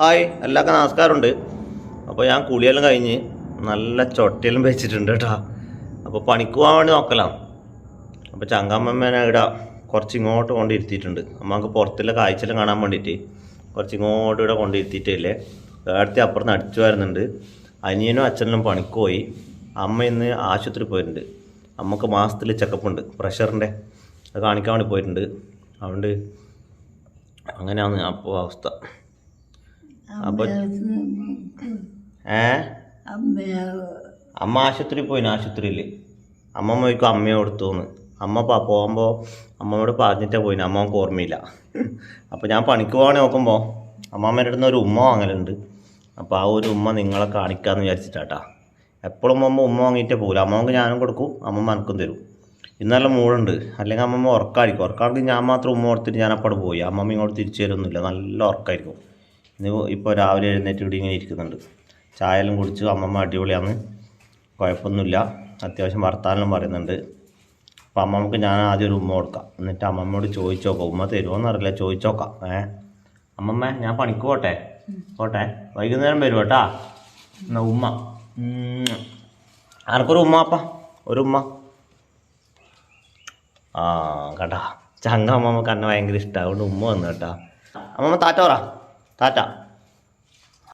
Hi എല്ലാവർക്കും നമസ്കാരമുണ്ട്. അപ്പോൾ ഞാൻ കുളിയെല്ലാം കഴിഞ്ഞ് നല്ല ചൊട്ടയെല്ലാം വെച്ചിട്ടുണ്ട് കേട്ടോ. അപ്പോൾ പണിക്ക് പോകാൻ വേണ്ടി നോക്കലാണ്. അപ്പോൾ ചങ്കാമ്മേനെ ഇവിടെ കുറച്ച് ഇങ്ങോട്ട് കൊണ്ടിരുത്തിയിട്ടുണ്ട്. നമുക്ക് പുറത്തുള്ള കാഴ്ചയെല്ലാം കാണാൻ വേണ്ടിയിട്ട് കുറച്ച് ഇങ്ങോട്ട് ഇവിടെ കൊണ്ടിരുത്തിയിട്ടില്ലേ. വേടത്തി അപ്പുറത്ത് അടിച്ചു വരുന്നുണ്ട്. അനിയനും അച്ഛനും പണിക്ക് പോയി. അമ്മ ഇന്ന് ആശുപത്രി പോയിട്ടുണ്ട്. അമ്മക്ക് മാസത്തിൽ ചെക്കപ്പ് ഉണ്ട്, പ്രഷറിൻ്റെ. അത് കാണിക്കാൻ വേണ്ടി പോയിട്ടുണ്ട്. അതുകൊണ്ട് അങ്ങനെയാണ് അപ്പോൾ അവസ്ഥ. അപ്പോൾ അമ്മ ആശുപത്രിയിൽ പോയിന്. ആശുപത്രിയിൽ അമ്മമ്മ ചോദിക്കും അമ്മയെ കൊടുത്തുന്ന്. അമ്മ പോകുമ്പോൾ അമ്മയോട് പറഞ്ഞിട്ടേ പോയിന്. അമ്മക്ക് ഓർമ്മയില്ല. അപ്പോൾ ഞാൻ പണിക്ക് പോകാൻ നോക്കുമ്പോൾ അമ്മമ്മേൻ്റെ അടുത്ത് ഒരു ഉമ്മ വാങ്ങലുണ്ട്. അപ്പോൾ ആ ഒരു ഉമ്മ നിങ്ങളെ കാണിക്കാമെന്ന് വിചാരിച്ചിട്ടാട്ടാ. എപ്പോഴും ഉമ്മ വാങ്ങിയിട്ടേ പോകില്ല. അമ്മക്ക് ഞാനും കൊടുക്കും, അമ്മമ്മ എനിക്കും തരും. ഇന്നല്ല മൂടുണ്ട്, അല്ലെങ്കിൽ അമ്മമ്മ ഉറക്കായിരിക്കും. ഉറക്കാണെങ്കിൽ ഞാൻ മാത്രം ഉമ്മ കൊടുത്തിട്ട് ഞാൻ അപ്പോൾ പോയി. അമ്മമ്മ ഇങ്ങോട്ട് തിരിച്ചു തരുമൊന്നുമില്ല, നല്ല ഉറക്കായിരിക്കും. ഇപ്പോൾ രാവിലെ എഴുന്നേറ്റ് ഇവിടെ ഇങ്ങനെ ഇരിക്കുന്നുണ്ട്. ചായയെല്ലാം കുടിച്ച് അമ്മമ്മ അടിപൊളിയാണ്, കുഴപ്പമൊന്നുമില്ല. അത്യാവശ്യം വർത്താനം പറയുന്നുണ്ട്. അപ്പോൾ അമ്മമ്മക്ക് ഞാൻ ആദ്യം ഒരു ഉമ്മ കൊടുക്കാം, എന്നിട്ട് അമ്മമ്മയോട് ചോദിച്ചു നോക്കാം. ഉമ്മ തരുമോയെന്ന് അറിയില്ല, ചോദിച്ചു നോക്കാം. അമ്മമ്മ ഞാൻ പണിക്ക് പോട്ടെ, വൈകുന്നേരം വരും കേട്ടാ. എന്നാ ഉമ്മ ആർക്കൊരു ഉമ്മ അപ്പ ഒരു ഉമ്മ. കേട്ടാ, ചങ്ക അമ്മമ്മക്ക് എന്നെ ഭയങ്കര ഇഷ്ടമാണ്, അതുകൊണ്ട് ഉമ്മ വന്നു കേട്ടാ. അമ്മമ്മ ടാറ്റ പറ. ടാറ്റ.